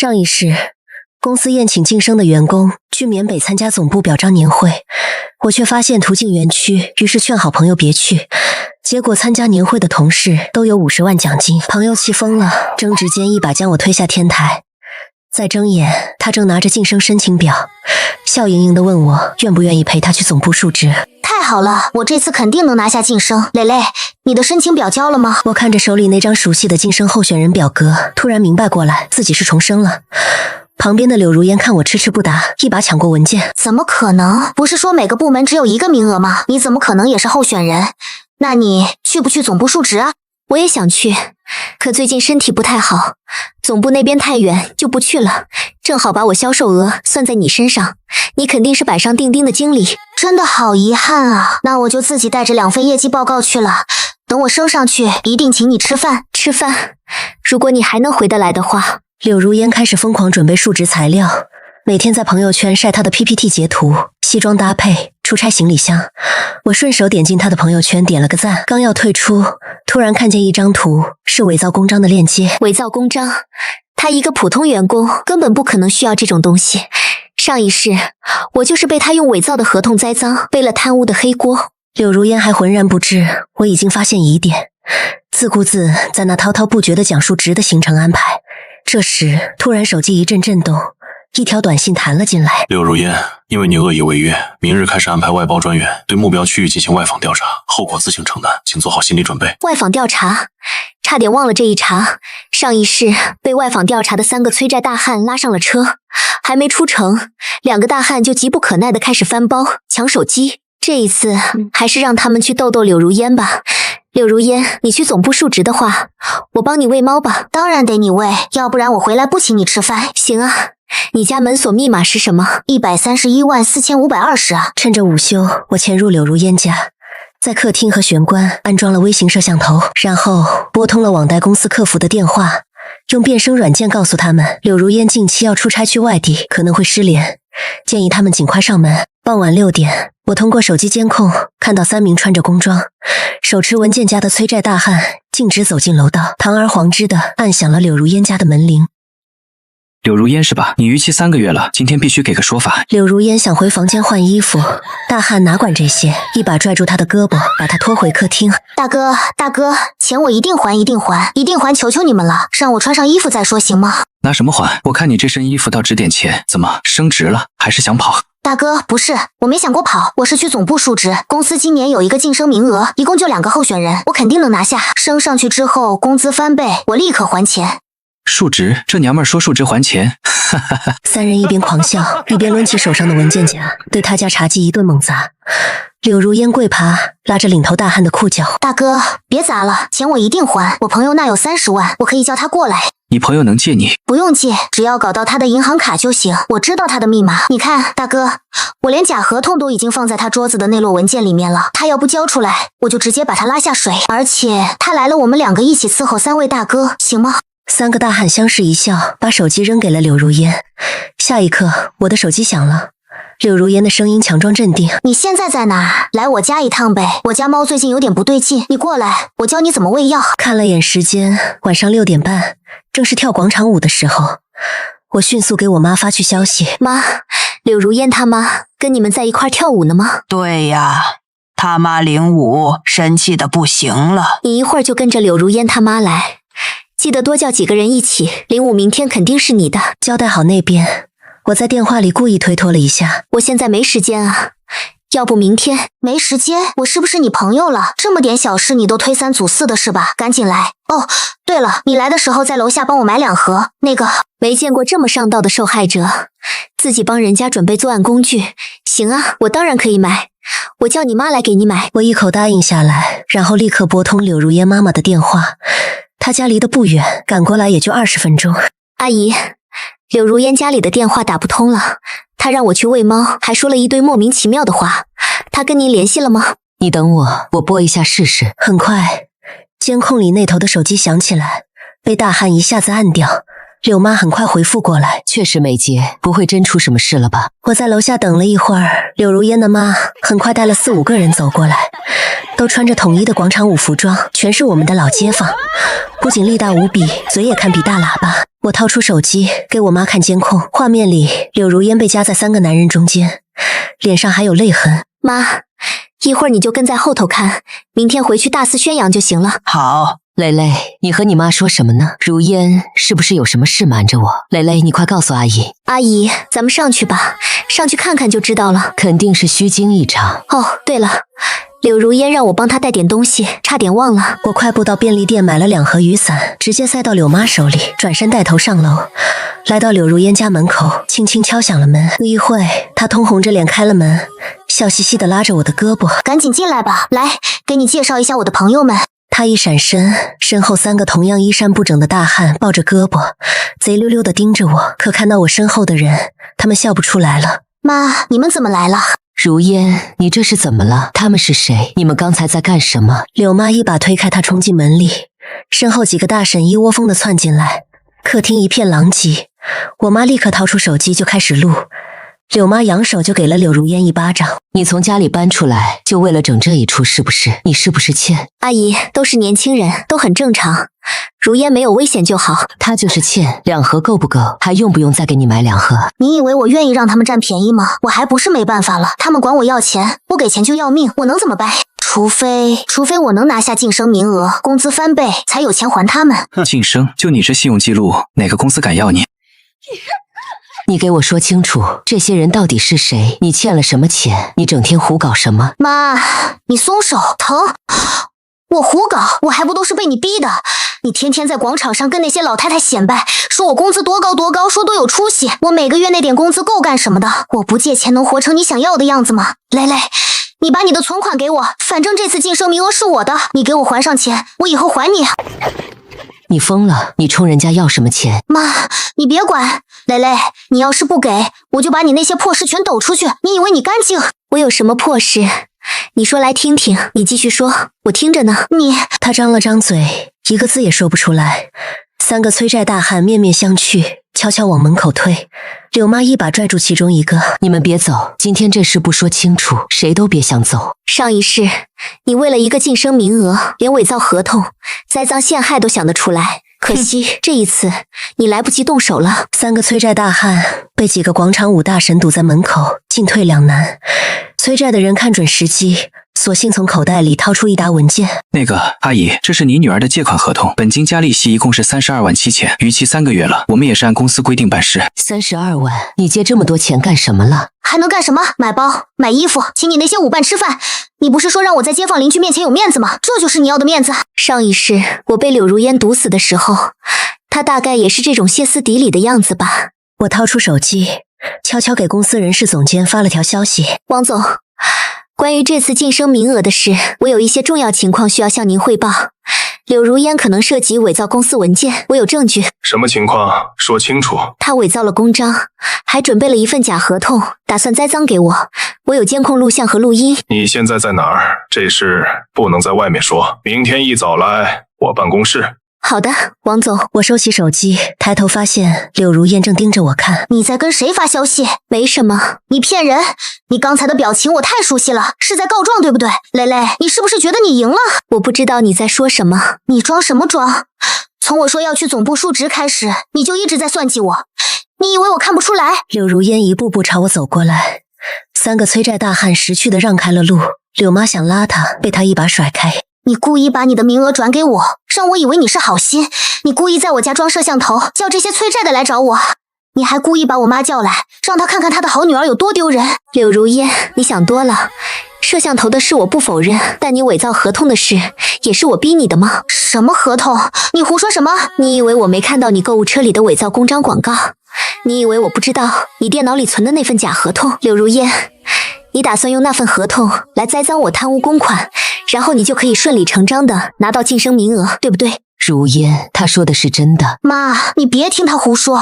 上一世，公司宴请晋升的员工去缅北参加总部表彰年会，我却发现途径园区，于是劝好朋友别去。结果参加年会的同事都有50万奖金，朋友气疯了，争执间一把将我推下天台。再睁眼，他正拿着晋升申请表，笑盈盈地问我愿不愿意陪他去总部述职。太好了，我这次肯定能拿下晋升。蕾蕾，你的申请表交了吗？我看着手里那张熟悉的晋升候选人表格，突然明白过来，自己是重生了。旁边的柳如烟看我迟迟不答，一把抢过文件。怎么可能？不是说每个部门只有1个名额吗？你怎么可能也是候选人？那你去不去总部述职啊？我也想去，可最近身体不太好，总部那边太远，就不去了。正好把我销售额算在你身上，你肯定是板上钉钉的经理。真的好遗憾啊，那我就自己带着2份业绩报告去了。等我升上去，一定请你吃饭。吃饭？如果你还能回得来的话。柳如烟开始疯狂准备述职材料，每天在朋友圈晒她的 PPT 截图、西装搭配、出差行李箱。我顺手点进她的朋友圈，点了个赞，刚要退出，突然看见一张图，是伪造公章的链接。伪造公章？他一个普通员工根本不可能需要这种东西。上一世，我就是被他用伪造的合同栽赃，背了贪污的黑锅。柳如烟还浑然不知，我已经发现疑点，自顾自在那滔滔不绝地讲述职的行程安排。这时，突然手机一阵震动，一条短信弹了进来。柳如烟，因为你恶意违约，明日开始安排外包专员对目标区域进行外访调查，后果自行承担，请做好心理准备。外访调查？差点忘了这一茬。上一世被外访调查的3个催债大汉拉上了车，还没出城，2个大汉就急不可耐地开始翻包、抢手机。这一次还是让他们去逗逗柳如烟吧。柳如烟，你去总部述职的话，我帮你喂猫吧。当然得你喂，要不然我回来不请你吃饭。行啊，你家门锁密码是什么？1314520啊。趁着午休，我潜入柳如烟家，在客厅和玄关安装了微型摄像头，然后拨通了网贷公司客服的电话，用变声软件告诉他们柳如烟近期要出差去外地，可能会失联，建议他们尽快上门。傍晚6点，我通过手机监控看到3名穿着工装、手持文件夹的催债大汉径直走进楼道，堂而皇之地按响了柳如烟家的门铃。柳如烟是吧？你逾期3个月了，今天必须给个说法。柳如烟想回房间换衣服，大汉哪管这些，一把拽住他的胳膊，把他拖回客厅。大哥，钱我一定还，求求你们了，让我穿上衣服再说行吗？拿什么还？我看你这身衣服倒值点钱，怎么升职了还是想跑？大哥，不是，我没想过跑，我是去总部述职。公司今年有一个晋升名额，一共就2个候选人，我肯定能拿下。升上去之后，工资翻倍，我立刻还钱。述职？这娘们儿说述职还钱？哈哈哈！3人一边狂笑，一边抡起手上的文件夹，对他家茶几一顿猛砸。柳如烟跪爬，拉着领头大汉的裤脚：“大哥，别砸了，钱我一定还。我朋友那有30万，我可以叫他过来。”你朋友能借你？不用借，只要搞到他的银行卡就行。我知道他的密码。你看，大哥，我连假合同都已经放在他桌子的内摞文件里面了。他要不交出来，我就直接把他拉下水。而且他来了，我们2个一起伺候3位大哥，行吗？3个大汉相视一笑，把手机扔给了柳如烟。下一刻，我的手机响了。柳如烟的声音强装镇定：“你现在在哪？来我家一趟呗，我家猫最近有点不对劲，你过来，我教你怎么喂药。”看了眼时间，晚上6点半，正是跳广场舞的时候。我迅速给我妈发去消息：“妈，柳如烟他妈跟你们在一块跳舞呢吗？”“对呀，他妈领舞，生气的不行了。”“你一会儿就跟着柳如烟他妈来，记得多叫几个人一起，领舞明天肯定是你的。”交代好那边，我在电话里故意推脱了一下：“我现在没时间啊，要不明天。”“没时间？我是不是你朋友了？这么点小事你都推3阻4的是吧？赶紧来。哦，对了，你来的时候在楼下帮我买2盒那个。”没见过这么上道的受害者，自己帮人家准备作案工具。行啊，我当然可以买，我叫你妈来给你买。我一口答应下来，然后立刻拨通柳如烟妈妈的电话。她家离得不远，赶过来也就20分钟。阿姨，柳如烟家里的电话打不通了，她让我去喂猫，还说了一堆莫名其妙的话。她跟您联系了吗？你等我，我拨一下试试。很快，监控里那头的手机响起来，被大汉一下子按掉。柳妈很快回复过来：“确实没接，不会真出什么事了吧？”我在楼下等了一会儿，柳如烟的妈很快带了4、5个人走过来，都穿着统一的广场舞服装，全是我们的老街坊，不仅力大无比，嘴也堪比大喇叭。我掏出手机给我妈看监控，画面里柳如烟被夹在3个男人中间，脸上还有泪痕。妈，一会儿你就跟在后头看，明天回去大肆宣扬就行了。好，蕾蕾，你和你妈说什么呢？如烟是不是有什么事瞒着我？蕾蕾，你快告诉阿姨。阿姨，咱们上去吧，上去看看就知道了。肯定是虚惊一场。哦，对了，柳如烟让我帮她带点东西，差点忘了。我快步到便利店买了2盒雨伞，直接塞到柳妈手里，转身带头上楼，来到柳如烟家门口，轻轻敲响了门。不一会，她通红着脸开了门，笑嘻嘻地拉着我的胳膊，赶紧进来吧，来，给你介绍一下我的朋友们。他一闪身，身后3个同样衣衫不整的大汉抱着胳膊，贼溜溜地盯着我。可看到我身后的人，他们笑不出来了。妈，你们怎么来了？如烟，你这是怎么了？他们是谁？你们刚才在干什么？柳妈一把推开他，冲进门里，身后几个大婶一窝蜂地窜进来，客厅一片狼藉。我妈立刻掏出手机就开始录。柳妈扬手就给了柳如烟一巴掌。你从家里搬出来，就为了整这一出是不是？你是不是欠？阿姨，都是年轻人，都很正常。如烟没有危险就好。她就是欠，2盒够不够？还用不用再给你买2盒？你以为我愿意让他们占便宜吗？我还不是没办法了，他们管我要钱，不给钱就要命，我能怎么办？除非我能拿下晋升名额，工资翻倍，才有钱还他们。晋升？就你这信用记录，哪个公司敢要你？你给我说清楚，这些人到底是谁？你欠了什么钱？你整天胡搞什么？妈，你松手，疼！我胡搞，我还不都是被你逼的？你天天在广场上跟那些老太太显摆，说我工资多高多高，说多有出息，我每个月那点工资够干什么的？我不借钱能活成你想要的样子吗？蕾蕾，你把你的存款给我，反正这次晋升名额是我的，你给我还上钱，我以后还你。你疯了？你冲人家要什么钱？妈，你别管。蕾蕾，你要是不给，我就把你那些破事全抖出去。你以为你干净？我有什么破事？你说来听听。你继续说，我听着呢。他张了张嘴，一个字也说不出来。3个催债大汉面面相觑，悄悄往门口退。柳妈一把拽住其中一个，你们别走，今天这事不说清楚，谁都别想走。上一世，你为了一个晋升名额，连伪造合同、栽赃陷害都想得出来。可惜这一次你来不及动手了。3个催债大汉被几个广场舞大神堵在门口，进退两难。催债的人看准时机，索性从口袋里掏出一沓文件。那个阿姨，这是你女儿的借款合同，本金加利息一共是32万7千，逾期3个月了，我们也是按公司规定办事。32万？你借这么多钱干什么了？还能干什么？买包、买衣服，请你那些舞伴吃饭。你不是说让我在街坊邻居面前有面子吗？这就是你要的面子。上一世我被柳如烟毒死的时候，她大概也是这种歇斯底里的样子吧。我掏出手机，悄悄给公司人事总监发了条消息。王总，关于这次晋升名额的事，我有一些重要情况需要向您汇报。柳如烟可能涉及伪造公司文件，我有证据。什么情况？说清楚。他伪造了公章，还准备了一份假合同，打算栽赃给我。我有监控录像和录音。你现在在哪儿？这事不能在外面说。明天一早来我办公室。好的，王总。我收起手机，抬头发现柳如烟正盯着我看。你在跟谁发消息？没什么。你骗人！你刚才的表情我太熟悉了，是在告状对不对？蕾蕾，你是不是觉得你赢了？我不知道你在说什么。你装什么装？从我说要去总部述职开始，你就一直在算计我。你以为我看不出来？柳如烟一步步朝我走过来，3个催债大汉识趣地让开了路。柳妈想拉他，被他一把甩开。你故意把你的名额转给我，让我以为你是好心。你故意在我家装摄像头，叫这些催债的来找我。你还故意把我妈叫来，让她看看她的好女儿有多丢人。柳如烟，你想多了。摄像头的事我不否认，但你伪造合同的事也是我逼你的吗？什么合同？你胡说什么？你以为我没看到你购物车里的伪造公章广告？你以为我不知道你电脑里存的那份假合同？柳如烟，你打算用那份合同来栽赃我贪污公款，然后你就可以顺理成章的拿到晋升名额，对不对？如烟，他说的是真的。妈，你别听他胡说，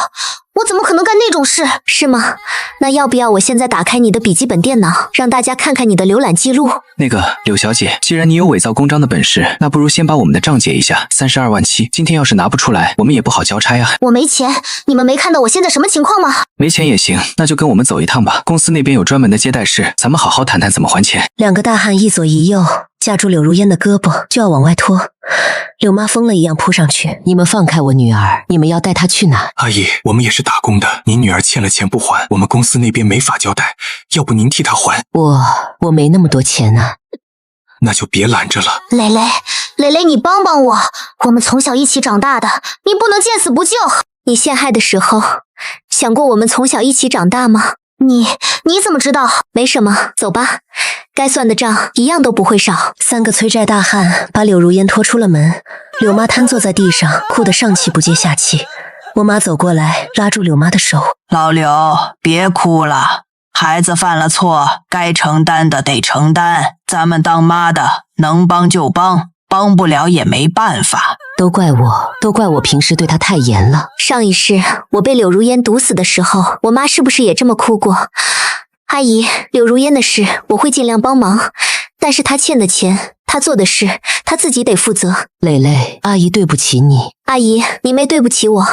我怎么可能干那种事？是吗？那要不要我现在打开你的笔记本电脑，让大家看看你的浏览记录？那个柳小姐，既然你有伪造公章的本事，那不如先把我们的账结一下，32万7，今天要是拿不出来，我们也不好交差啊。我没钱，你们没看到我现在什么情况吗？没钱也行，那就跟我们走一趟吧，公司那边有专门的接待室，咱们好好谈谈怎么还钱。2个大汉一左一右架住柳如烟的胳膊，就要往外拖。柳妈疯了一样扑上去。你们放开我女儿，你们要带她去哪？阿姨，我们也是打工的，您女儿欠了钱不还，我们公司那边没法交代，要不您替她还？我没那么多钱啊。那就别拦着了。蕾蕾，你帮帮我，我们从小一起长大的，你不能见死不救。你陷害的时候，想过我们从小一起长大吗？你怎么知道？没什么，走吧，该算的账一样都不会少。3个催债大汉把柳如烟拖出了门，柳妈瘫坐在地上，哭得上气不接下气。我妈走过来，拉住柳妈的手：“老柳，别哭了，孩子犯了错，该承担的得承担，咱们当妈的能帮就帮，帮不了也没办法。”都怪我平时对她太严了。上一世我被柳如烟毒死的时候，我妈是不是也这么哭过？阿姨，柳如烟的事我会尽量帮忙，但是她欠的钱，她做的事，她自己得负责。蕾蕾，阿姨对不起你。阿姨，你没对不起我，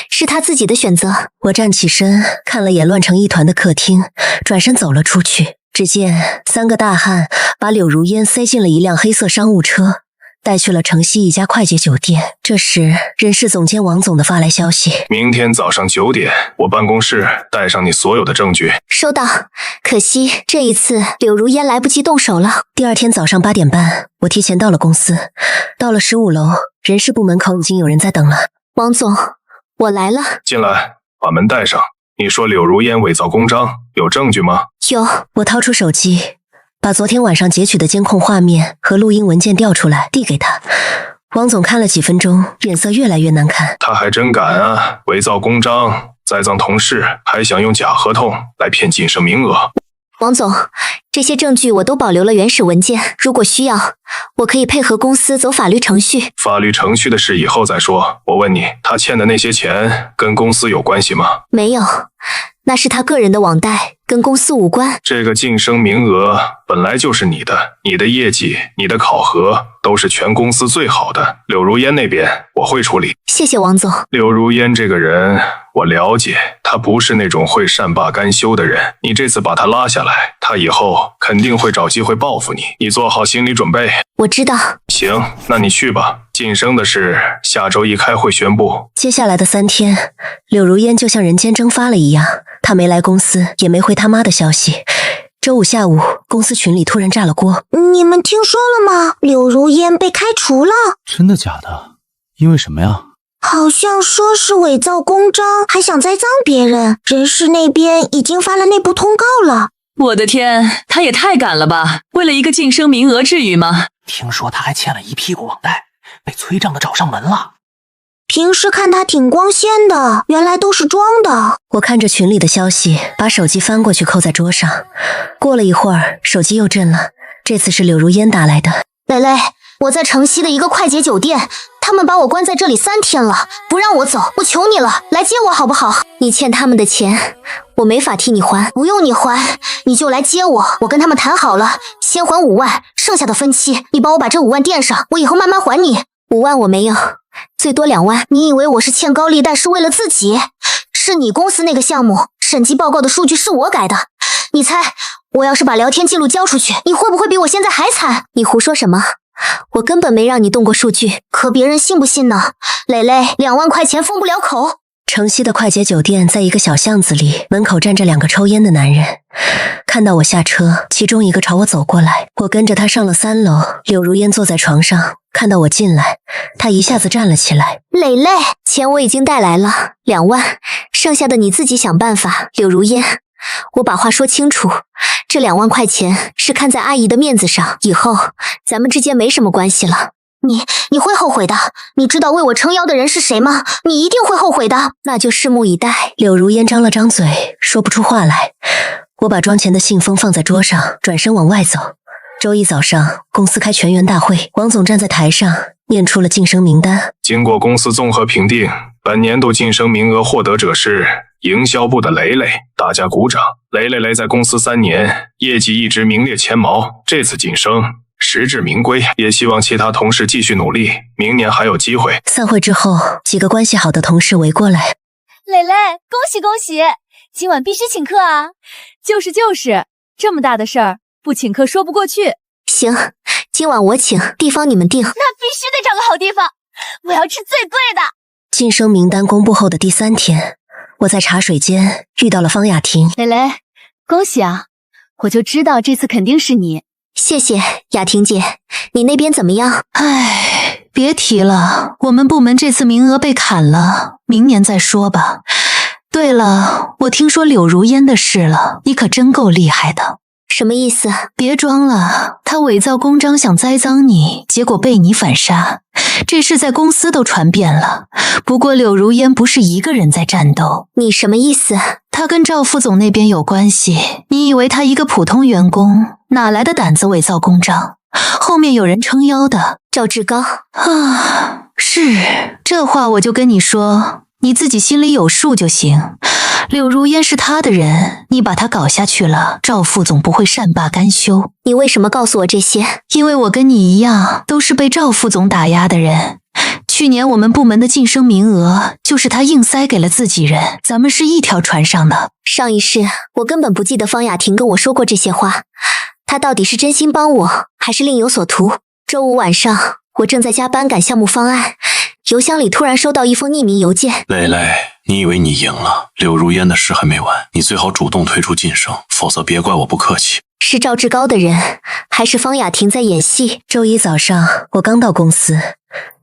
是她自己的选择。我站起身，看了眼乱成一团的客厅，转身走了出去。只见3个大汉把柳如烟塞进了一辆黑色商务车，带去了城西一家快捷酒店。这时，人事总监王总的发来消息：明天早上9点，我办公室带上你所有的证据。收到。可惜这一次柳如烟来不及动手了。第二天早上8点半，我提前到了公司。到了15楼，人事部门口已经有人在等了。王总，我来了。进来，把门带上。你说柳如烟伪造公章，有证据吗？有。我掏出手机，把昨天晚上截取的监控画面和录音文件调出来，递给他。王总看了几分钟，脸色越来越难看。他还真敢啊！伪造公章，栽赃同事，还想用假合同来骗晋升名额。王总，这些证据我都保留了原始文件，如果需要，我可以配合公司走法律程序。法律程序的事以后再说。我问你，他欠的那些钱跟公司有关系吗？没有，那是他个人的网贷，跟公司无关。这个晋升名额本来就是你的，你的业绩、你的考核都是全公司最好的。柳如烟那边我会处理。谢谢王总。柳如烟这个人我了解，他不是那种会善罢甘休的人。你这次把他拉下来，他以后肯定会找机会报复你，你做好心理准备。我知道。行，那你去吧。晋升的事下周一开会宣布。接下来的3天，柳如烟就像人间蒸发了一样，她没来公司，也没回他妈的消息。周五下午，公司群里突然炸了锅。你们听说了吗？柳如烟被开除了。真的假的？因为什么呀？好像说是伪造公章，还想栽赃别人。人事那边已经发了内部通告了。我的天，他也太敢了吧！为了一个晋升名额，至于吗？听说他还欠了一屁股网贷，被催账的找上门了。平时看他挺光鲜的，原来都是装的。我看着群里的消息，把手机翻过去扣在桌上。过了一会儿，手机又震了，这次是柳如烟打来的。蕾蕾，我在城西的一个快捷酒店，他们把我关在这里3天了，不让我走，我求你了，来接我好不好？你欠他们的钱，我没法替你还。不用你还，你就来接我，我跟他们谈好了，先还5万，剩下的分期，你帮我把这5万垫上，我以后慢慢还你。5万我没有，最多2万。你以为我是欠高利贷是为了自己？是你公司那个项目审计报告的数据是我改的，你猜我要是把聊天记录交出去，你会不会比我现在还惨？你胡说什么？我根本没让你动过数据。可别人信不信呢？蕾蕾，2万块钱封不了口。城西的快捷酒店在一个小巷子里，门口站着2个抽烟的男人。看到我下车，其中一个朝我走过来，我跟着他上了3楼。柳如烟坐在床上，看到我进来，他一下子站了起来。蕾蕾，钱我已经带来了2万，剩下的你自己想办法。柳如烟，我把话说清楚，这2万块钱是看在阿姨的面子上，以后咱们之间没什么关系了。你会后悔的，你知道为我撑腰的人是谁吗？你一定会后悔的。那就拭目以待。柳如烟张了张嘴，说不出话来。我把装钱的信封放在桌上，转身往外走。周一早上，公司开全员大会，王总站在台上念出了晋升名单。经过公司综合评定，本年度晋升名额获得者是营销部的蕾蕾，大家鼓掌。蕾在公司3年，业绩一直名列前茅，这次晋升实至名归，也希望其他同事继续努力，明年还有机会。散会之后，几个关系好的同事围过来。蕾蕾，恭喜恭喜，今晚必须请客啊！就是，这么大的事儿，不请客说不过去。行，今晚我请，地方你们定。那必须得找个好地方。我要吃最贵的。晋升名单公布后的第3天，我在茶水间遇到了方雅婷。蕾蕾，恭喜啊！我就知道这次肯定是你。谢谢雅婷姐，你那边怎么样？唉，别提了，我们部门这次名额被砍了，明年再说吧。对了，我听说柳如烟的事了，你可真够厉害的。什么意思？别装了，他伪造公章想栽赃你，结果被你反杀，这事在公司都传遍了。不过柳如烟不是一个人在战斗。你什么意思？他跟赵副总那边有关系，你以为他一个普通员工，哪来的胆子伪造公章？后面有人撑腰的。赵志高啊，是，这话我就跟你说，你自己心里有数就行。柳如烟是他的人，你把他搞下去了，赵副总不会善罢甘休。你为什么告诉我这些？因为我跟你一样，都是被赵副总打压的人。去年我们部门的晋升名额，就是他硬塞给了自己人，咱们是一条船上的。上一世，我根本不记得方雅婷跟我说过这些话，她到底是真心帮我，还是另有所图？周五晚上，我正在加班赶项目方案，邮箱里突然收到一封匿名邮件。蕾蕾，你以为你赢了？柳如烟的事还没完，你最好主动退出晋升，否则别怪我不客气。是赵志高的人，还是方雅婷在演戏？周一早上，我刚到公司，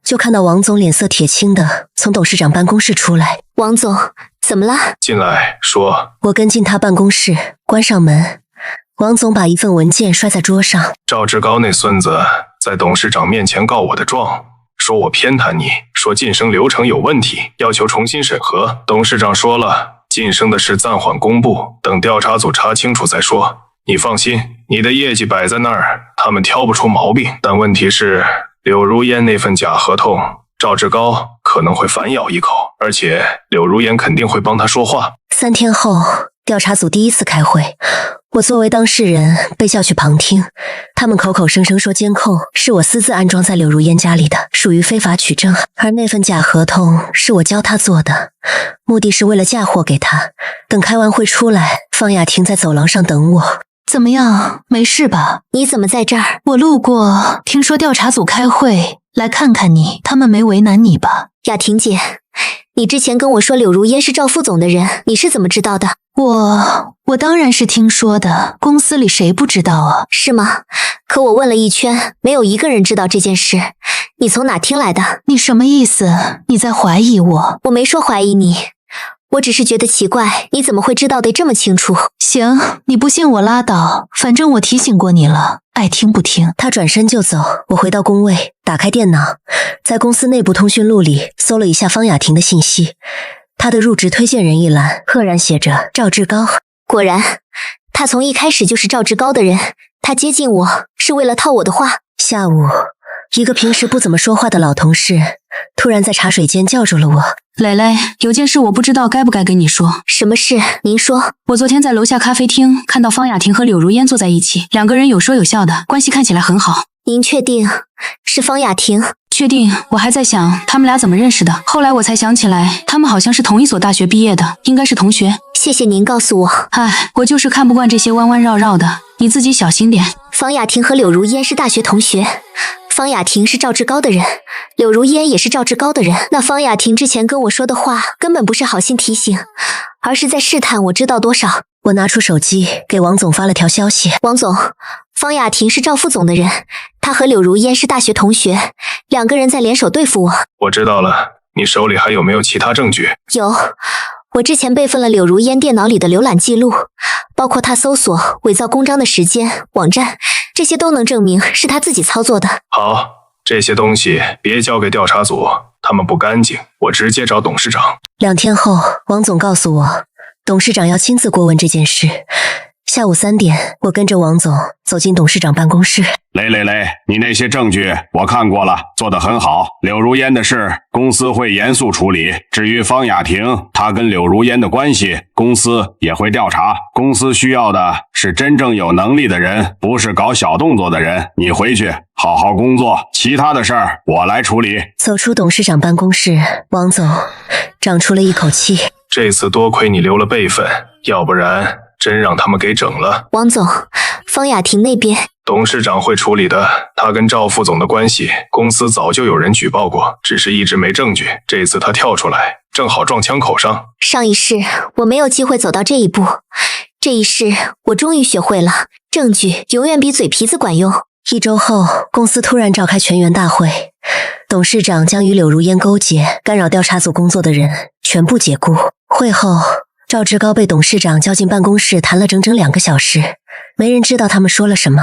就看到王总脸色铁青的从董事长办公室出来。王总，怎么了？进来说。我跟进他办公室，关上门。王总把一份文件摔在桌上。赵志高那孙子在董事长面前告我的状，说我偏袒你，说晋升流程有问题，要求重新审核。董事长说了，晋升的事暂缓公布，等调查组查清楚再说。你放心，你的业绩摆在那儿，他们挑不出毛病。但问题是，柳如烟那份假合同，赵志高可能会反咬一口，而且柳如烟肯定会帮他说话。3天后，调查组第1次开会，我作为当事人被叫去旁听。他们口口声声说监控是我私自安装在柳如烟家里的，属于非法取证，而那份假合同是我教他做的，目的是为了嫁祸给他。等开完会出来，方雅婷在走廊上等我。怎么样，没事吧？你怎么在这儿？我路过，听说调查组开会，来看看你，他们没为难你吧？雅婷姐，你之前跟我说柳如烟是赵副总的人，你是怎么知道的？我当然是听说的，公司里谁不知道啊？是吗？可我问了一圈，没有一个人知道这件事，你从哪听来的？你什么意思？你在怀疑我？我没说怀疑你，我只是觉得奇怪，你怎么会知道得这么清楚？行，你不信我拉倒，反正我提醒过你了，爱听不听。他转身就走，我回到工位，打开电脑，在公司内部通讯录里搜了一下方雅婷的信息。他的入职推荐人一栏赫然写着赵志高。果然，他从一开始就是赵志高的人，他接近我是为了套我的话。下午，一个平时不怎么说话的老同事突然在茶水间叫住了我。蕾蕾，有件事我不知道该不该跟你说。什么事？您说。我昨天在楼下咖啡厅看到方雅婷和柳如烟坐在一起，两个人有说有笑的，关系看起来很好。您确定是方雅婷？确定，我还在想他们俩怎么认识的，后来我才想起来，他们好像是同一所大学毕业的，应该是同学。谢谢您告诉我。唉，我就是看不惯这些弯弯绕绕的，你自己小心点。方雅婷和柳如烟是大学同学，方雅婷是赵志高的人，柳如烟也是赵志高的人。那方雅婷之前跟我说的话根本不是好心提醒，而是在试探我知道多少。我拿出手机给王总发了条消息。王总，方雅婷是赵副总的人，他和柳如烟是大学同学，两个人在联手对付我。我知道了，你手里还有没有其他证据？有，我之前备份了柳如烟电脑里的浏览记录，包括她搜索伪造公章的时间、网站，这些都能证明是她自己操作的。好，这些东西别交给调查组，他们不干净，我直接找董事长。2天后，王总告诉我，董事长要亲自过问这件事。下午3点，我跟着王总走进董事长办公室。雷，你那些证据我看过了，做得很好。柳如烟的事，公司会严肃处理。至于方雅婷，她跟柳如烟的关系，公司也会调查。公司需要的是真正有能力的人，不是搞小动作的人。你回去好好工作，其他的事儿我来处理。走出董事长办公室，王总长出了一口气。这次多亏你留了备份，要不然真让他们给整了。王总，方雅婷那边董事长会处理的，他跟赵副总的关系，公司早就有人举报过，只是一直没证据。这次他跳出来，正好撞枪口上。上一世我没有机会走到这一步，这一世我终于学会了，证据永远比嘴皮子管用。1周后，公司突然召开全员大会，董事长将与柳如烟勾结、干扰调查组工作的人全部解雇。会后，赵志高被董事长叫进办公室谈了整整2个小时，没人知道他们说了什么。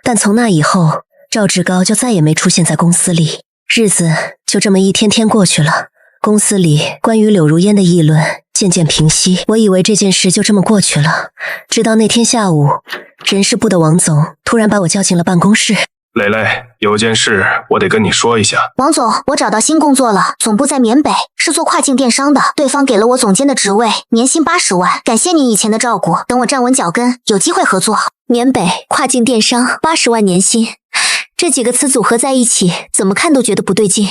但从那以后，赵志高就再也没出现在公司里。日子就这么一天天过去了，公司里关于柳如烟的议论渐渐平息。我以为这件事就这么过去了，直到那天下午，人事部的王总突然把我叫进了办公室。蕾蕾，有件事我得跟你说一下。王总，我找到新工作了，总部在缅北，是做跨境电商的，对方给了我总监的职位，年薪80万。感谢你以前的照顾，等我站稳脚跟，有机会合作。缅北跨境电商80万年薪，这几个词组合在一起，怎么看都觉得不对劲。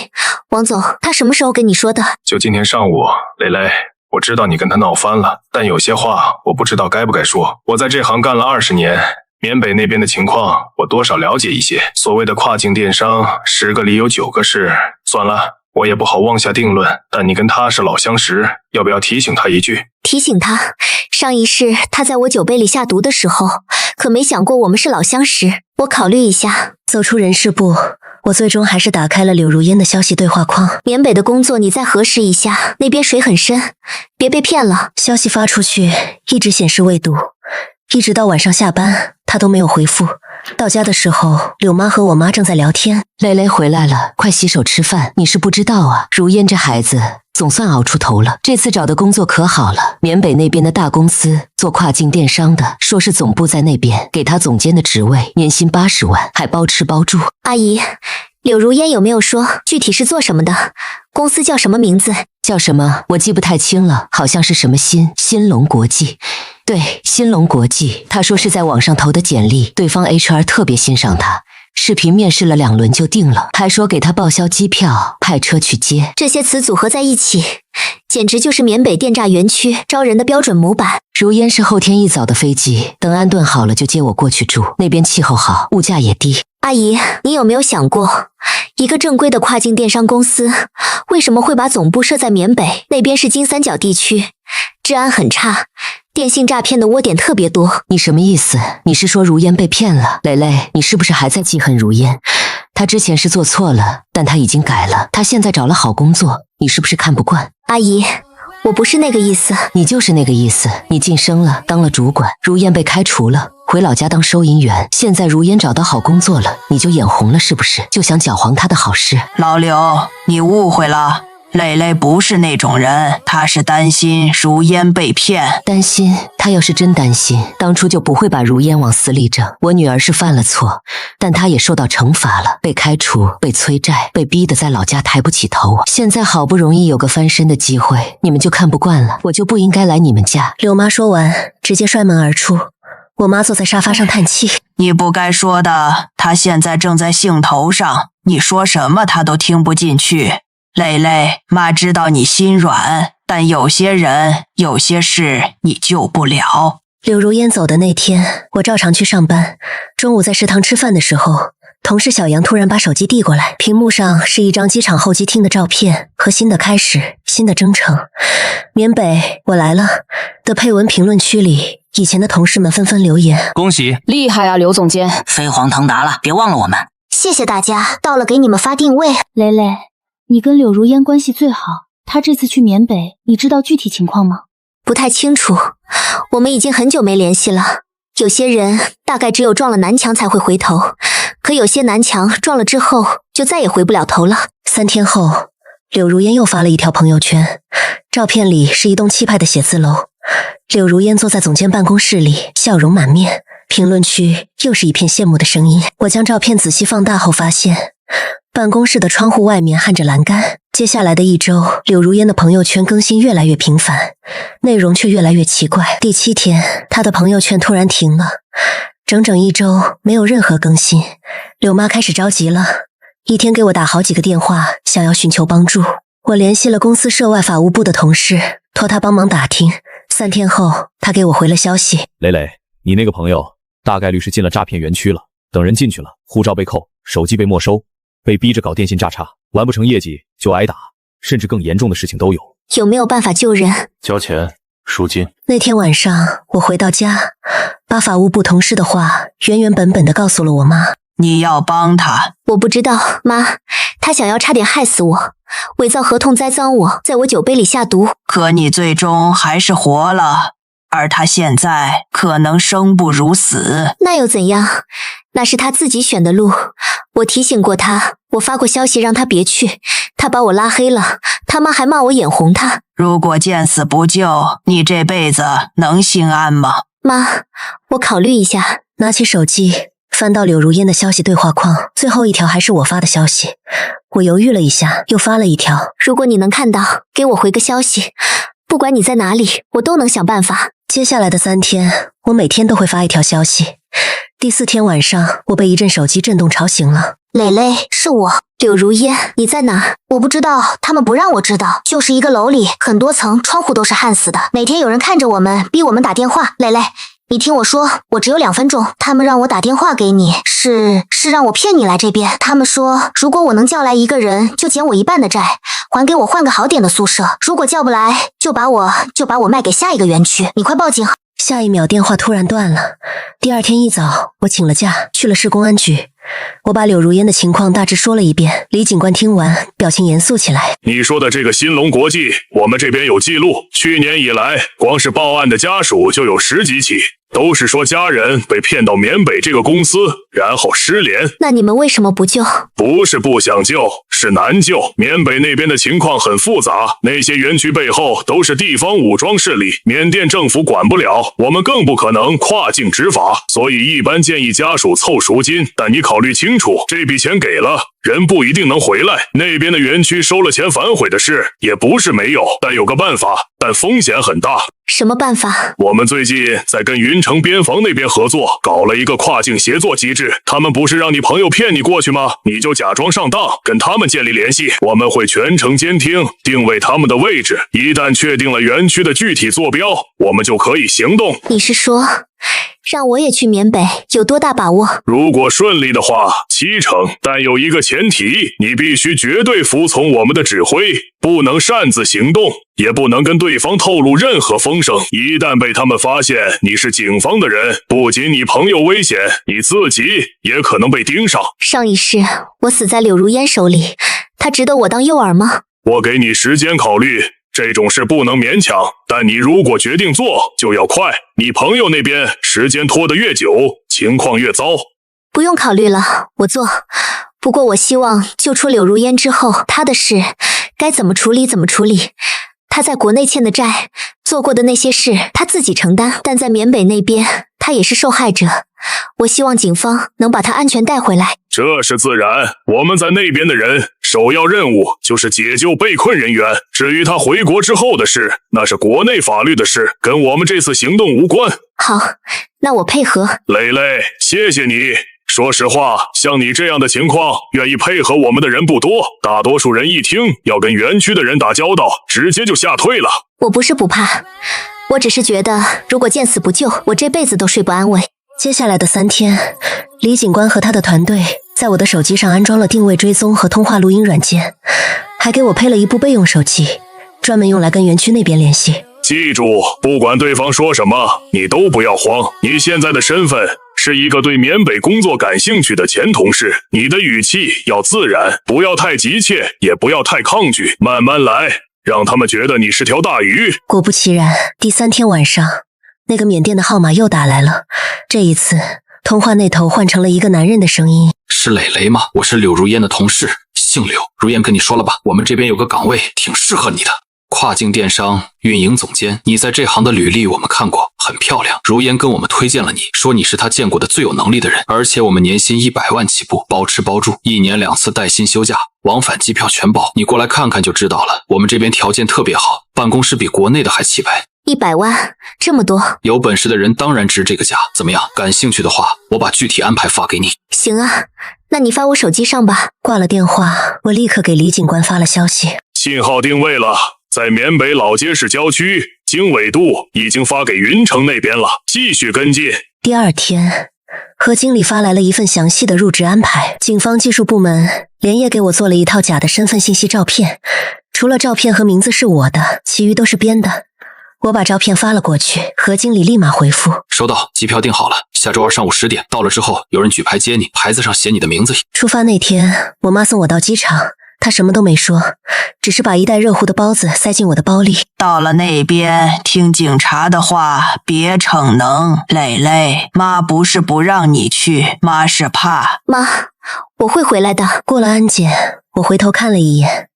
王总，他什么时候跟你说的？就今天上午。蕾蕾，我知道你跟他闹翻了，但有些话我不知道该不该说。我在这行干了20年，缅北那边的情况我多少了解一些。所谓的跨境电商，10个里有9个是……算了，我也不好妄下定论，但你跟他是老相识，要不要提醒他一句？提醒他，上一世他在我酒杯里下毒的时候，可没想过我们是老相识。我考虑一下。走出人事部，我最终还是打开了柳如烟的消息对话框。缅北的工作你再核实一下，那边水很深，别被骗了。消息发出去，一直显示未读，一直到晚上下班，他都没有回复。到家的时候，柳妈和我妈正在聊天。蕾蕾回来了，快洗手吃饭。你是不知道啊，如烟这孩子总算熬出头了，这次找的工作可好了，缅北那边的大公司做跨境电商的，说是总部在那边，给他总监的职位，年薪80万，还包吃包住。阿姨，柳如烟有没有说具体是做什么的？公司叫什么名字？叫什么？我记不太清了，好像是什么新龙国际。对，新龙国际。他说是在网上投的简历，对方 HR 特别欣赏他，视频面试了2轮就定了，还说给他报销机票，派车去接。这些词组合在一起，简直就是缅北电诈园区招人的标准模板。如烟是后天一早的飞机，等安顿好了就接我过去住，那边气候好，物价也低。阿姨，你有没有想过，一个正规的跨境电商公司为什么会把总部设在缅北？那边是金三角地区，治安很差，电信诈骗的窝点特别多。你什么意思？你是说如烟被骗了？蕾蕾，你是不是还在记恨如烟？她之前是做错了，但她已经改了，她现在找了好工作，你是不是看不惯？阿姨，我不是那个意思。你就是那个意思。你晋升了，当了主管，如烟被开除了，回老家当收银员，现在如烟找到好工作了，你就眼红了是不是？就想搅黄她的好事？老刘，你误会了。蕾蕾不是那种人，她是担心如烟被骗。担心？她要是真担心，当初就不会把如烟往死里整。我女儿是犯了错，但她也受到惩罚了，被开除，被催债，被逼得在老家抬不起头。现在好不容易有个翻身的机会，你们就看不惯了，我就不应该来你们家。柳妈说完，直接摔门而出。我妈坐在沙发上叹气。你不该说的，她现在正在兴头上，你说什么她都听不进去。蕾蕾，妈知道你心软，但有些人有些事你救不了。柳如烟走的那天，我照常去上班。中午在食堂吃饭的时候，同事小杨突然把手机递过来，屏幕上是一张机场候机厅的照片和新的开始，新的征程。缅北，我来了的配文评论区里，以前的同事们纷纷留言：恭喜，厉害啊，刘总监，飞黄腾达了，别忘了我们。谢谢大家，到了给你们发定位。蕾蕾，你跟柳如烟关系最好，她这次去缅北，你知道具体情况吗？不太清楚，我们已经很久没联系了。有些人大概只有撞了南墙才会回头，可有些南墙撞了之后就再也回不了头了。3天后，柳如烟又发了一条朋友圈，照片里是一栋气派的写字楼，柳如烟坐在总监办公室里，笑容满面。评论区又是一片羡慕的声音。我将照片仔细放大后发现，办公室的窗户外面焊着栏杆。接下来的1周，柳如烟的朋友圈更新越来越频繁，内容却越来越奇怪。第7天，她的朋友圈突然停了，整整1周没有任何更新。柳妈开始着急了，一天给我打好几个电话，想要寻求帮助。我联系了公司涉外法务部的同事，托他帮忙打听。3天后，他给我回了消息：蕾蕾，你那个朋友大概率是进了诈骗园区了。等人进去了，护照被扣，手机被没收，被逼着搞电信诈差，完不成业绩就挨打，甚至更严重的事情都有。有没有办法救人？交钱赎金。那天晚上我回到家，把法务部同事的话原原本本的告诉了我妈。你要帮他？我不知道，妈，他想要差点害死我，伪造合同栽赃我，在我酒杯里下毒。可你最终还是活了，而他现在可能生不如死。那又怎样？那是他自己选的路。我提醒过他，我发过消息让他别去，他把我拉黑了，他妈还骂我眼红他。如果见死不救，你这辈子能心安吗？妈，我考虑一下。拿起手机翻到柳如烟的消息对话框，最后一条还是我发的消息。我犹豫了一下，又发了一条：如果你能看到，给我回个消息，不管你在哪里，我都能想办法。接下来的3天，我每天都会发一条消息。第4天晚上，我被一阵手机震动吵醒了。蕾蕾，是我。柳如烟，你在哪？我不知道，他们不让我知道。就是一个楼里，很多层，窗户都是焊死的。每天有人看着我们，逼我们打电话。蕾蕾，你听我说，我只有2分钟，他们让我打电话给你，是让我骗你来这边。他们说，如果我能叫来一个人，就减我一半的债，还给我换个好点的宿舍。如果叫不来，就把我卖给下一个园区。你快报警！下一秒电话突然断了。第2天一早，我请了假，去了市公安局。我把柳如烟的情况大致说了一遍。李警官听完，表情严肃起来。你说的这个新龙国际，我们这边有记录，去年以来，光是报案的家属就有10几起，都是说家人被骗到缅北这个公司，然后失联。那你们为什么不救？不是不想救，是难救。缅北那边的情况很复杂，那些园区背后都是地方武装势力，缅甸政府管不了，我们更不可能跨境执法，所以一般建议家属凑赎金。但你考虑清楚，这笔钱给了，人不一定能回来。那边的园区收了钱反悔的事也不是没有，但有个办法，但风险很大。什么办法？我们最近在跟云城边防那边合作，搞了一个跨境协作机制。他们不是让你朋友骗你过去吗？你就假装上当，跟他们建立联系。我们会全程监听，定位他们的位置。一旦确定了园区的具体坐标，我们就可以行动。你是说让我也去缅北，有多大把握？如果顺利的话，7成，但有一个前提，你必须绝对服从我们的指挥，不能擅自行动，也不能跟对方透露任何风声。一旦被他们发现你是警方的人，不仅你朋友危险，你自己也可能被盯上。上一世我死在柳如烟手里，他值得我当诱饵吗？我给你时间考虑，这种事不能勉强，但你如果决定做，就要快。你朋友那边时间拖得越久，情况越糟。不用考虑了，我做。不过我希望救出柳如烟之后，他的事该怎么处理怎么处理。他在国内欠的债，做过的那些事，他自己承担。但在缅北那边，他也是受害者。我希望警方能把他安全带回来。这是自然，我们在那边的人首要任务就是解救被困人员。至于他回国之后的事，那是国内法律的事，跟我们这次行动无关。好，那我配合。蕾蕾，谢谢你。说实话，像你这样的情况，愿意配合我们的人不多。大多数人一听要跟园区的人打交道，直接就吓退了。我不是不怕，我只是觉得如果见死不救，我这辈子都睡不安稳。接下来的3天，李警官和他的团队在我的手机上安装了定位追踪和通话录音软件，还给我配了一部备用手机，专门用来跟园区那边联系。记住，不管对方说什么，你都不要慌。你现在的身份是一个对缅北工作感兴趣的前同事，你的语气要自然，不要太急切，也不要太抗拒，慢慢来，让他们觉得你是条大鱼。果不其然，第3天晚上，那个缅甸的号码又打来了。这一次，通话那头换成了一个男人的声音。是磊雷吗？我是柳如烟的同事，姓柳。如烟跟你说了吧，我们这边有个岗位挺适合你的，跨境电商运营总监。你在这行的履历我们看过，很漂亮。如烟跟我们推荐了你，说你是他见过的最有能力的人，而且我们年薪100万起步，包吃包住，1年2次带薪休假，往返机票全包。你过来看看就知道了，我们这边条件特别好，办公室比国内的还气派。100万，这么多？有本事的人当然值这个价。怎么样，感兴趣的话，我把具体安排发给你。行啊，那你发我手机上吧。挂了电话，我立刻给李警官发了消息。信号定位了，在缅北老街市郊区，经纬度已经发给云城那边了，继续跟进。第2天，何经理发来了一份详细的入职安排，警方技术部门连夜给我做了一套假的身份信息照片，除了照片和名字是我的，其余都是编的。我把照片发了过去，何经理立马回复：收到，机票订好了，下周二上午10点到了之后，有人举牌接你，牌子上写你的名字。出发那天，我妈送我到机场，她什么都没说，只是把一袋热乎的包子塞进我的包里。到了那边，听警察的话，别逞能。蕾蕾，妈不是不让你去，妈是怕。妈，我会回来的。过了安检，我回头看了一眼，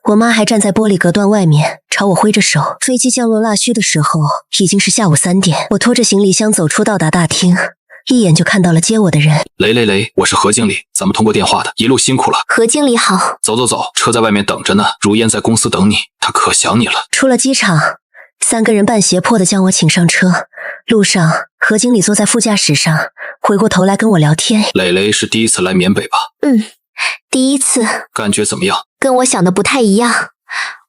我妈还站在玻璃隔断外面，朝我挥着手。飞机降落腊戌的时候，已经是下午3点。我拖着行李箱走出到达大厅，一眼就看到了接我的人。雷，我是何经理，咱们通过电话的，一路辛苦了。何经理好。走，车在外面等着呢，如烟在公司等你，她可想你了。出了机场，3个人半胁迫的将我请上车。路上，何经理坐在副驾驶上，回过头来跟我聊天。蕾是第一次来缅北吧？第一次。感觉怎么样？跟我想的不太一样，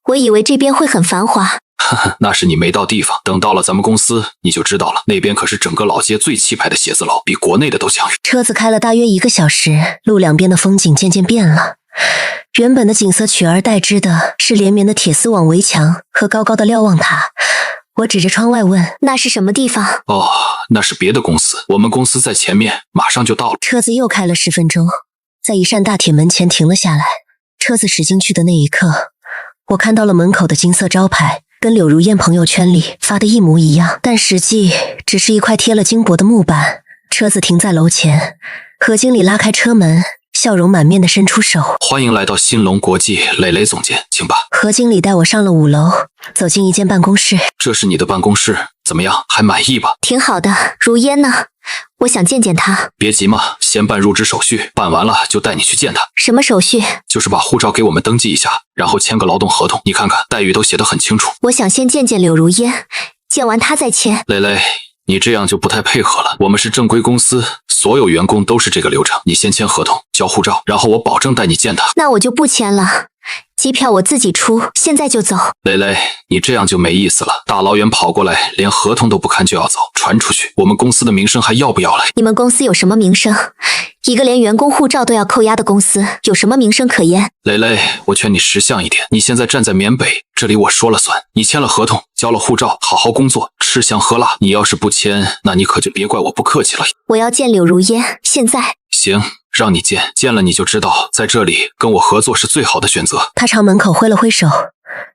我以为这边会很繁华。那是你没到地方，等到了咱们公司你就知道了，那边可是整个老街最气派的写字楼，比国内的都强。车子开了大约1个小时，路两边的风景渐渐变了。原本的景色取而代之的是连绵的铁丝网围墙和高高的瞭望塔。我指着窗外问：那是什么地方？哦，那是别的公司，我们公司在前面，马上就到了。车子又开了10分钟，在一扇大铁门前停了下来。车子驶进去的那一刻，我看到了门口的金色招牌，跟柳如烟朋友圈里发的一模一样，但实际只是一块贴了金箔的木板。车子停在楼前，何经理拉开车门，笑容满面的伸出手：欢迎来到新龙国际，蕾总监，请吧。何经理带我上了5楼，走进一间办公室。这是你的办公室，怎么样，还满意吧？挺好的。如烟呢？我想见见他。别急嘛，先办入职手续，办完了就带你去见他。什么手续？就是把护照给我们登记一下，然后签个劳动合同，你看看待遇都写得很清楚。我想先见见柳如烟，见完他再签。蕾，你这样就不太配合了，我们是正规公司，所有员工都是这个流程。你先签合同，交护照，然后我保证带你见他。那我就不签了，机票我自己出，现在就走。蕾，你这样就没意思了，大老远跑过来，连合同都不看就要走，传出去，我们公司的名声还要不要了？你们公司有什么名声？一个连员工护照都要扣押的公司，有什么名声可言？蕾，我劝你识相一点，你现在站在缅北，这里我说了算。你签了合同，交了护照，好好工作，吃香喝辣。你要是不签，那你可就别怪我不客气了。我要见柳如烟，现在。行，让你见，见了你就知道，在这里跟我合作是最好的选择。他朝门口挥了挥手，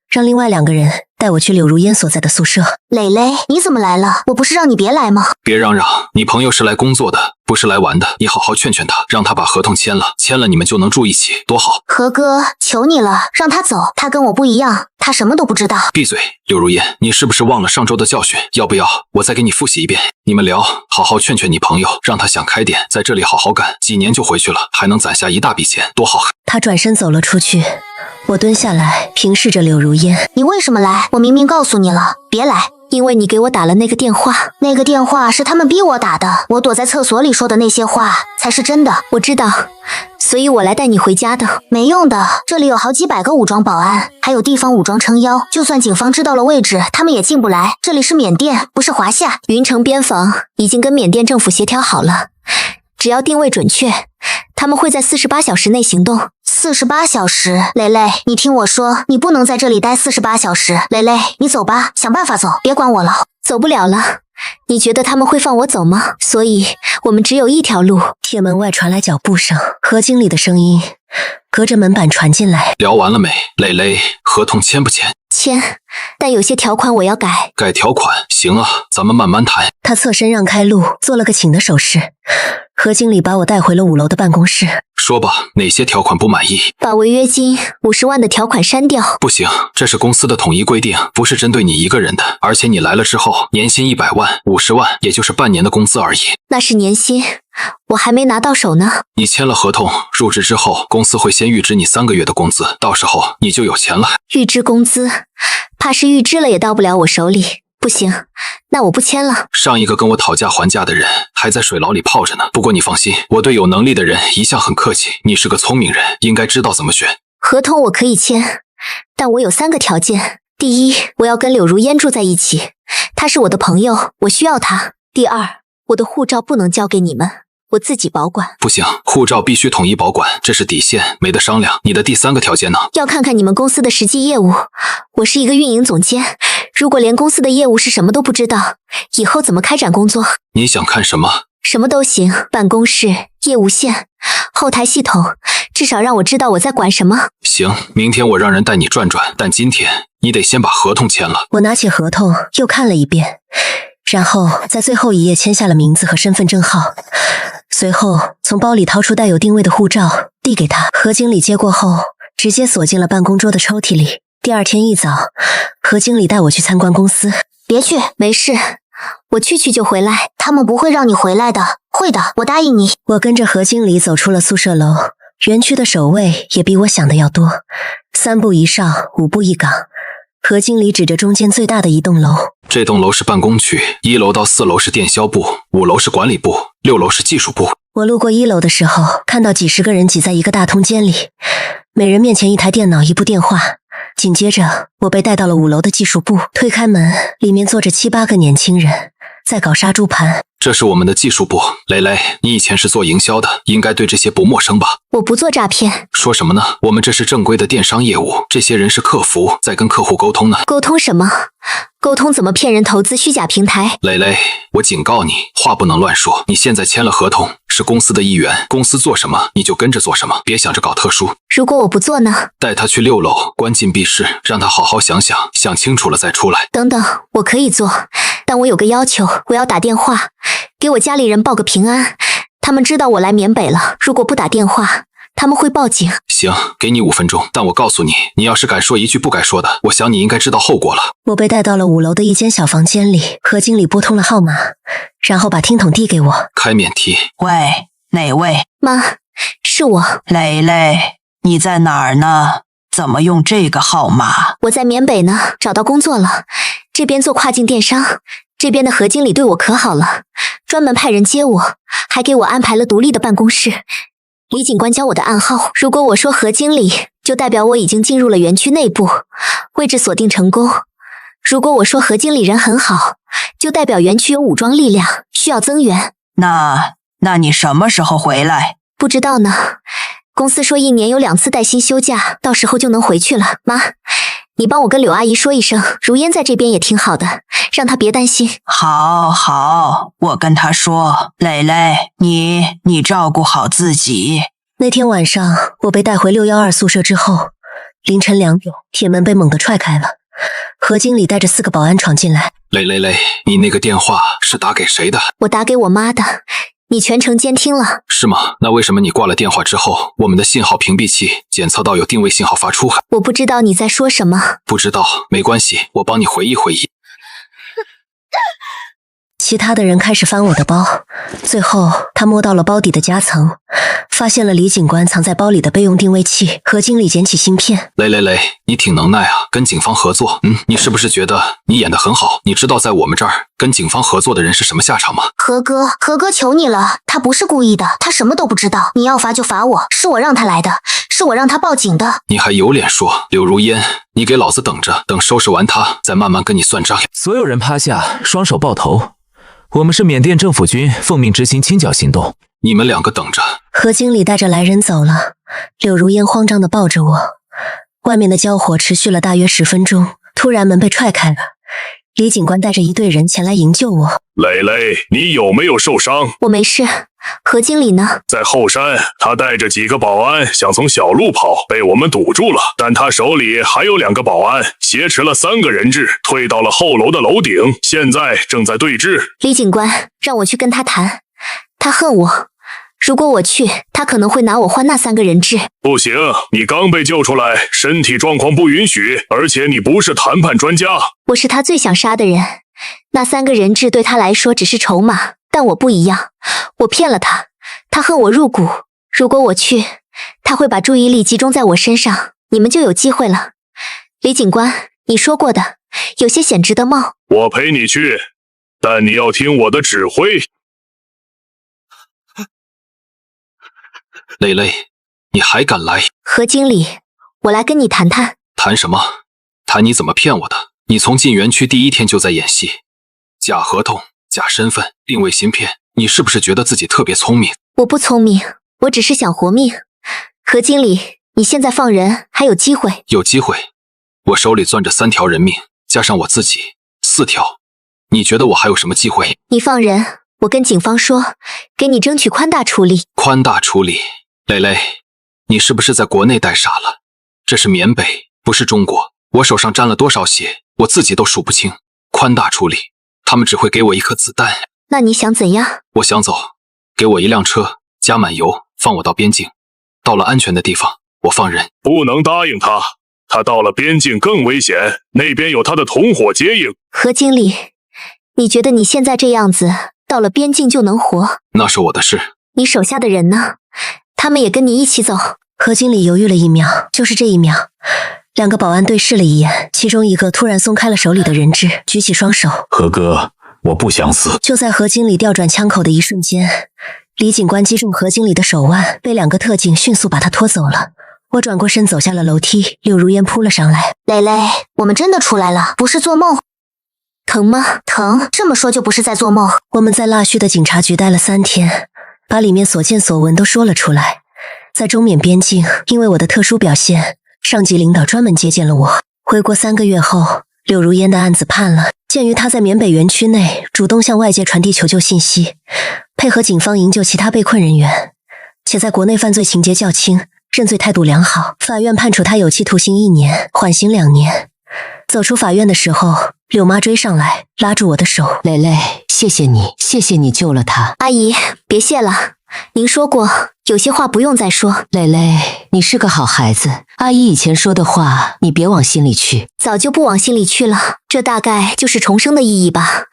让另外2个人带我去柳如烟所在的宿舍。蕾，你怎么来了？我不是让你别来吗？别嚷嚷，你朋友是来工作的，不是来玩的。你好好劝劝他，让他把合同签了，签了你们就能住一起，多好。何哥，求你了，让他走，他跟我不一样，他什么都不知道。闭嘴，柳如烟，你是不是忘了上周的教训？要不要我再给你复习一遍？你们聊，好好劝劝你朋友，让他想开点，在这里好好干，几年就回去了，还能攒下一大笔钱，多好。他转身走了出去，我蹲下来平视着柳如烟。你为什么来？我明明告诉你了，别来。因为你给我打了那个电话。那个电话是他们逼我打的，我躲在厕所里说的那些话才是真的。我知道，所以我来带你回家的。没用的，这里有好几百个武装保安，还有地方武装撑腰，就算警方知道了位置，他们也进不来。这里是缅甸，不是华夏。云城边防已经跟缅甸政府协调好了，只要定位准确，他们会在48小时内行动。48小时？蕾，你听我说，你不能在这里待48小时。蕾，你走吧，想办法走，别管我了。走不了了。你觉得他们会放我走吗？所以我们只有一条路。铁门外传来脚步声，何经理的声音隔着门板传进来。聊完了没？蕾，合同签不签？签，但有些条款我要改。改条款？行啊，咱们慢慢谈。他侧身让开路，做了个请的手势。何经理把我带回了5楼的办公室。说吧，哪些条款不满意？把违约金50万的条款删掉。不行，这是公司的统一规定，不是针对你一个人的。而且你来了之后，年薪100万、50万，也就是半年的工资而已。那是年薪，我还没拿到手呢。你签了合同，入职之后，公司会先预支你3个月的工资，到时候你就有钱了。预支工资，怕是预支了也到不了我手里。不行，那我不签了。上一个跟我讨价还价的人还在水牢里泡着呢。不过你放心，我对有能力的人一向很客气。你是个聪明人，应该知道怎么选。合同我可以签，但我有3个条件。第一，我要跟柳如烟住在一起，她是我的朋友，我需要她。第二，我的护照不能交给你们，我自己保管。不行，护照必须统一保管，这是底线，没得商量。你的第3个条件呢？要看看你们公司的实际业务。我是一个运营总监，如果连公司的业务是什么都不知道，以后怎么开展工作？你想看什么？什么都行，办公室、业务线、后台系统，至少让我知道我在管什么。行，明天我让人带你转转，但今天你得先把合同签了。我拿起合同又看了一遍，然后在最后一页签下了名字和身份证号，随后从包里掏出带有定位的护照递给他。何经理接过后直接锁进了办公桌的抽屉里。第二天一早，何经理带我去参观公司。别去，没事，我去就回来。他们不会让你回来的。会的，我答应你。我跟着何经理走出了宿舍楼，园区的守卫也比我想的要多，3步一哨，5步一岗。何经理指着中间最大的一栋楼，这栋楼是办公区，1楼到4楼是电销部，5楼是管理部，6楼是技术部。我路过1楼的时候，看到几10个人挤在一个大通间里，每人面前一台电脑，一部电话。紧接着，我被带到了5楼的技术部，推开门，里面坐着7、8个年轻人，在搞杀猪盘。这是我们的技术部，蕾蕾，你以前是做营销的，应该对这些不陌生吧？我不做诈骗。说什么呢？我们这是正规的电商业务，这些人是客服，在跟客户沟通呢。沟通什么？沟通怎么骗人投资虚假平台？蕾蕾，我警告你，话不能乱说。你现在签了合同，是公司的一员，公司做什么你就跟着做什么，别想着搞特殊。如果我不做呢？带他去6楼，关禁闭室，让他好好想想，想清楚了再出来。等等，我可以做，但我有个要求，我要打电话给我家里人报个平安，他们知道我来缅北了，如果不打电话，他们会报警。行，给你5分钟，但我告诉你，你要是敢说一句不该说的，我想你应该知道后果了。我被带到了5楼的一间小房间里，何经理拨通了号码，然后把听筒递给我。开免提。喂，哪位？妈，是我。蕾蕾，你在哪儿呢？怎么用这个号码？我在缅北呢，找到工作了，这边做跨境电商。这边的何经理对我可好了，专门派人接我，还给我安排了独立的办公室。李警官教我的暗号，如果我说何经理，就代表我已经进入了园区内部，位置锁定成功。如果我说何经理人很好，就代表园区有武装力量，需要增援。那你什么时候回来？不知道呢，公司说1年有2次带薪休假，到时候就能回去了。妈，你帮我跟柳阿姨说一声，如烟在这边也挺好的，让她别担心。好，我跟她说。蕾蕾，你照顾好自己。那天晚上，我被带回612宿舍之后，凌晨2点，铁门被猛地踹开了，何经理带着4个保安闯进来。蕾，你那个电话是打给谁的？我打给我妈的。你全程监听了？是吗？那为什么你挂了电话之后，我们的信号屏蔽器检测到有定位信号发出？我不知道你在说什么。不知道，没关系，我帮你回忆回忆。其他的人开始翻我的包，最后他摸到了包底的夹层，发现了李警官藏在包里的备用定位器。何经理捡起芯片。蕾，你挺能耐啊，跟警方合作。你是不是觉得你演得很好？你知道在我们这儿跟警方合作的人是什么下场吗？何哥求你了，他不是故意的，他什么都不知道。你要罚就罚我，是我让他来的，是我让他报警的。你还有脸说？柳如烟，你给老子等着，等收拾完他，再慢慢跟你算账。所有人趴下，双手抱头。我们是缅甸政府军，奉命执行清剿行动。你们2个等着。何经理带着来人走了，柳如烟慌张地抱着我。外面的交火持续了大约10分钟，突然门被踹开了，李警官带着一队人前来营救我。蕾，你有没有受伤？我没事。何经理呢？在后山，他带着几个保安想从小路跑，被我们堵住了。但他手里还有2个保安，挟持了3个人质，退到了后楼的楼顶，现在正在对峙。李警官让我去跟他谈，他恨我。如果我去，他可能会拿我换那3个人质。不行，你刚被救出来，身体状况不允许，而且你不是谈判专家。我是他最想杀的人，那3个人质对他来说只是筹码，但我不一样，我骗了他，他恨我入骨。如果我去，他会把注意力集中在我身上，你们就有机会了。李警官，你说过的，有些险值得冒。我陪你去，但你要听我的指挥。蕾，你还敢来？何经理，我来跟你谈谈。谈什么？谈你怎么骗我的？你从进园区第1天就在演戏，假合同、假身份、定位芯片，你是不是觉得自己特别聪明？我不聪明，我只是想活命。何经理，你现在放人还有机会？有机会？我手里攥着3条人命，加上我自己4条，你觉得我还有什么机会？你放人，我跟警方说，给你争取宽大处理。宽大处理？蕾蕾，你是不是在国内待傻了？这是缅北，不是中国。我手上沾了多少血，我自己都数不清。宽大处理，他们只会给我1颗子弹。那你想怎样？我想走，给我1辆车，加满油，放我到边境。到了安全的地方，我放人。不能答应他，他到了边境更危险，那边有他的同伙接应。何经理，你觉得你现在这样子，到了边境就能活？那是我的事。你手下的人呢？他们也跟你一起走？何经理犹豫了1秒，就是这1秒，2个保安对视了一眼，其中一个突然松开了手里的人质，举起双手。何哥，我不想死。就在何经理调转枪口的一瞬间，李警官击中何经理的手腕，被2个特警迅速把他拖走了。我转过身走下了楼梯，柳如烟扑了上来。蕾蕾，我们真的出来了，不是做梦。疼吗？疼，这么说就不是在做梦。我们在腊戌的警察局待了3天，把里面所见所闻都说了出来。在中缅边境，因为我的特殊表现，上级领导专门接见了我。回国3个月后，柳如烟的案子判了。鉴于她在缅北园区内主动向外界传递求救信息，配合警方营救其他被困人员，且在国内犯罪情节较轻，认罪态度良好，法院判处她有期徒刑1年，缓刑2年。走出法院的时候，柳妈追上来，拉住我的手。蕾蕾，谢谢你，谢谢你救了她。阿姨，别谢了，您说过有些话不用再说。蕾蕾，你是个好孩子，阿姨以前说的话，你别往心里去。早就不往心里去了，这大概就是重生的意义吧。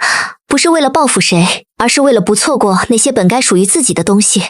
不是为了报复谁，而是为了不错过那些本该属于自己的东西。